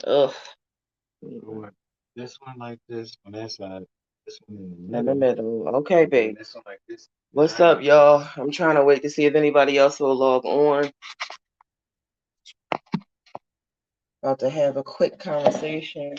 Ugh. This one like this on that side, this one In the middle. Okay, babe. this one like this. What's up, y'all? I'm trying to wait to see if anybody else will log on. About to have a quick conversation.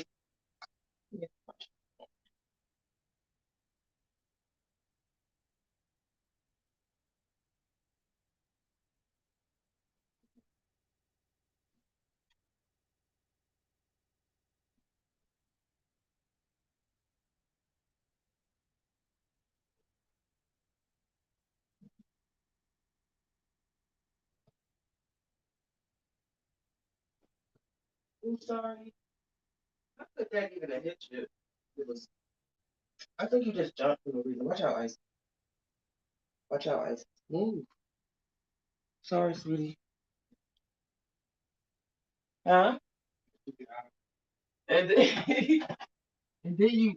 I'm sorry. How could that even have hit you? It was. I think you just jumped for no reason. Watch out, Ice. Watch out, Ice. Move. Sorry, sweetie. Huh? And then, and then you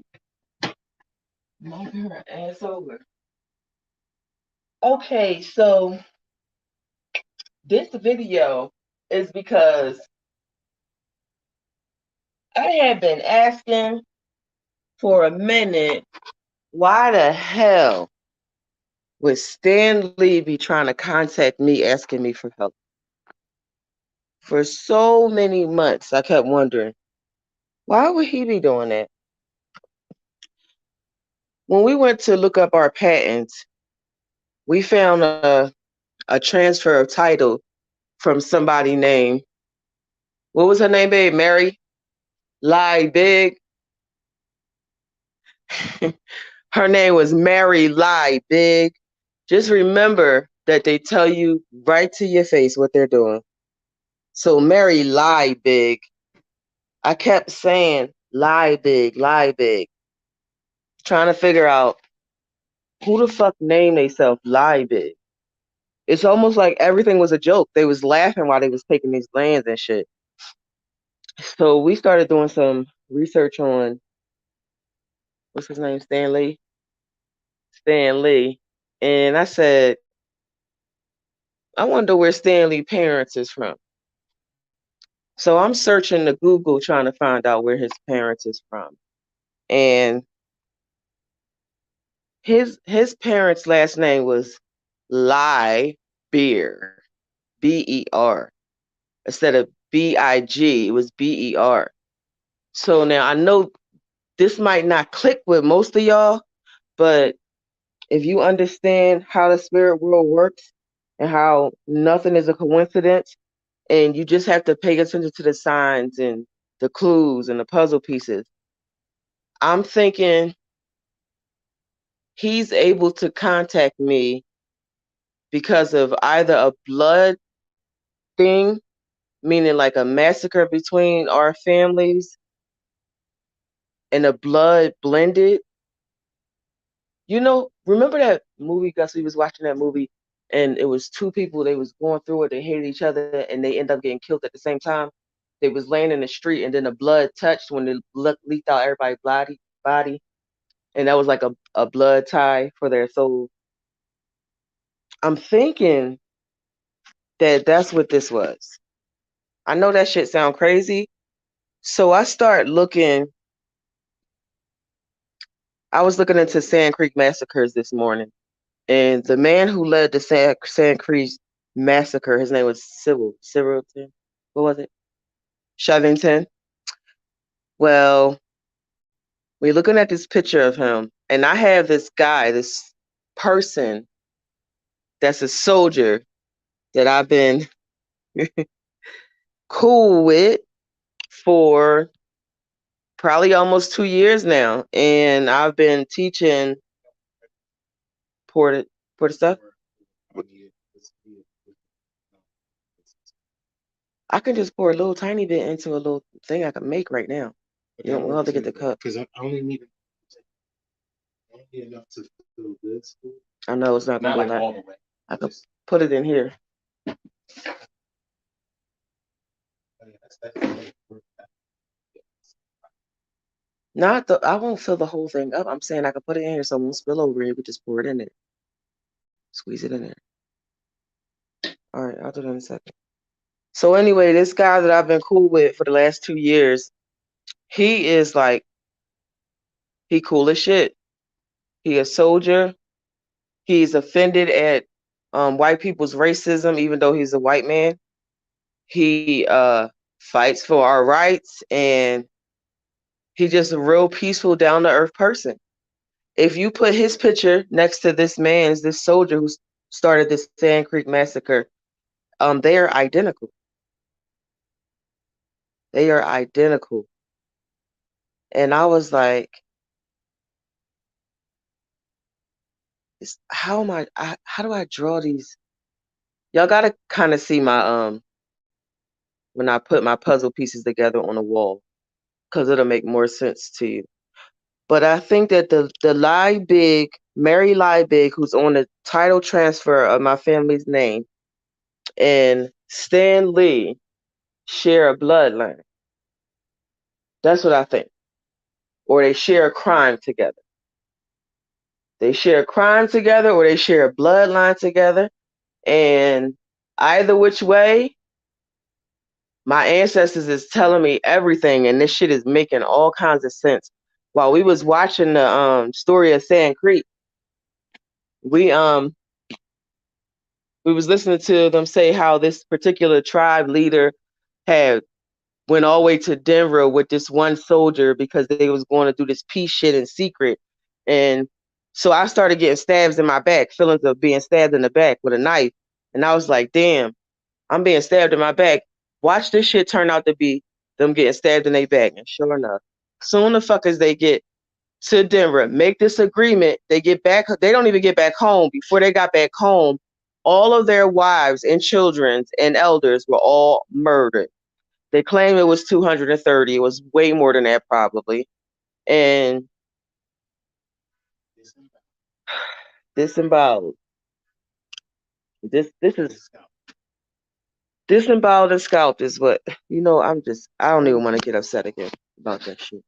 knock her ass over. Okay, so this video is because I had been asking for a minute, why the hell would Stan Lee be trying to contact me asking me for help? For so many months, I kept wondering, why would he be doing that? When we went to look up our patents, we found a transfer of title from somebody named, what was her name, babe? Mary Lie Big. Her name was Mary Lie Big. Just remember that they tell you right to your face what they're doing. So Mary Lie Big. I kept saying lie big, trying to figure out who the fuck named theyself Lie Big. It's almost like everything was a joke. They was laughing while they was taking these lands and shit. So we started doing some research on, what's his name, Stan Lee. Stan Lee. And I said, I wonder where Stan Lee parents is from. So I'm searching the Google trying to find out where his parents is from. And his parents' last name was Lie Beer. Ber. Instead of Big, it was Ber. So now I know this might not click with most of y'all, but if you understand how the spirit world works and how nothing is a coincidence, and you just have to pay attention to the signs and the clues and the puzzle pieces, I'm thinking he's able to contact me because of either a blood thing, meaning like a massacre between our families, and a blood blended. Remember that movie, Gus? We was watching that movie, and it was two people. They was going through it. They hated each other, and they end up getting killed at the same time. They was laying in the street, and then the blood touched when the blood leaked out everybody's body, and that was like a blood tie for their soul. I'm thinking that that's what this was. I know that shit sound crazy, so I start looking. I was looking into Sand Creek massacres this morning, and the man who led the Sand Creek massacre, his name was Cyril. What was it? Shovington. Well, we're looking at this picture of him, and I have this guy, this person that's a soldier that I've been cool with for probably almost 2 years now, and I've been teaching ported stuff. I can just pour a little tiny bit into a little thing I can make right now. You don't have to get the cup. Because I only need enough to feel good. I know it's not gonna be like all the way. I could put it in here. I won't fill the whole thing up. I'm saying I could put it in here so it won't spill over. You could just pour it in there. Squeeze it in there. All right, I'll do that in a second. So anyway, this guy that I've been cool with for the last 2 years, he is like, he cool as shit. He a soldier. He's offended at white people's racism, even though he's a white man. He fights for our rights, and he's just a real peaceful, down to earth person. If you put his picture next to this soldier who started this Sand Creek massacre, they are identical. They are identical. And I was like, how do I draw these? Y'all gotta kind of see my when I put my puzzle pieces together on a wall, because it'll make more sense to you. But I think that the Liebig, Mary Liebig, who's on the title transfer of my family's name, and Stan Lee share a bloodline. That's what I think. Or they share a crime together. They share a crime together, or they share a bloodline together. And either which way, my ancestors is telling me everything, and this shit is making all kinds of sense. While we was watching the story of Sand Creek, we we was listening to them say how this particular tribe leader had went all the way to Denver with this one soldier because they was going to do this peace shit in secret. And so I started getting stabs in my back, feelings of being stabbed in the back with a knife. And I was like, damn, I'm being stabbed in my back. Watch this shit turn out to be them getting stabbed in their back. And sure enough, soon the fuck as they get to Denver, make this agreement, they get back, they don't even get back home. Before they got back home, all of their wives and children and elders were all murdered. They claim it was 230. It was way more than that, probably. And disemboweled. This is disemboweled and scalped is what, I don't even want to get upset again about that shit.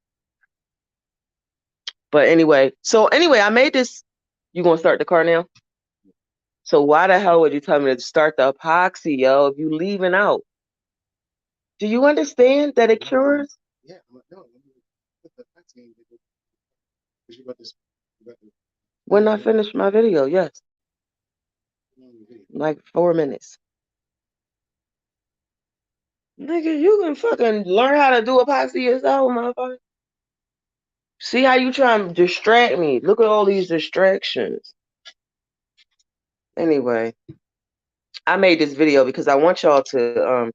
But anyway, I made this. You gonna start the car now? So why the hell would you tell me to start the epoxy, yo, if you leaving out? Do you understand that it cures? Yeah, no, put the fax in because you got this When I finish my video, yes. video. Like 4 minutes. Nigga, you can fucking learn how to do epoxy yourself, motherfucker. See how you try and distract me. Look at all these distractions. Anyway, I made this video because I want y'all to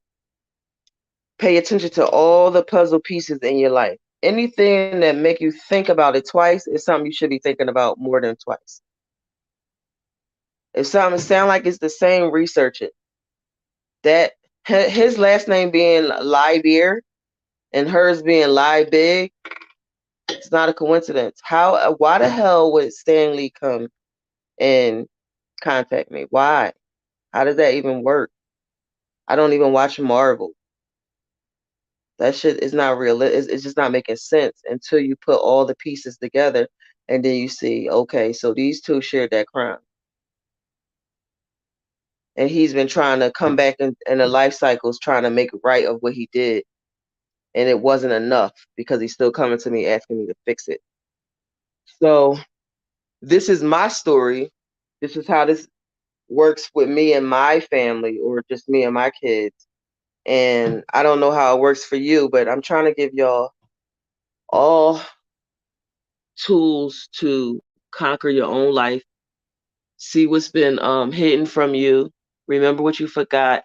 pay attention to all the puzzle pieces in your life. Anything that make you think about it twice is something you should be thinking about more than twice. If something sound like it's the same, research it. That his last name being Liebier and hers being Liebig, it's not a coincidence. Why the hell would Stan Lee come and contact me? Why? How does that even work? I don't even watch Marvel. That shit is not real. It's just not making sense until you put all the pieces together, and then you see, okay, so these two shared that crime. And he's been trying to come back in the life cycles, trying to make right of what he did. And it wasn't enough because he's still coming to me asking me to fix it. So this is my story. This is how this works with me and my family, or just me and my kids. And I don't know how it works for you, but I'm trying to give y'all all tools to conquer your own life. See what's been hidden from you. Remember what you forgot,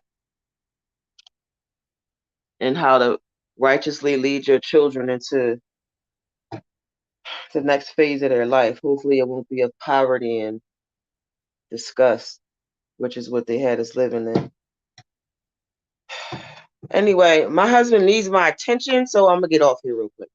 and how to righteously lead your children into the next phase of their life. Hopefully it won't be of poverty and disgust, which is what they had us living in. Anyway, my husband needs my attention, so I'm gonna get off here real quick.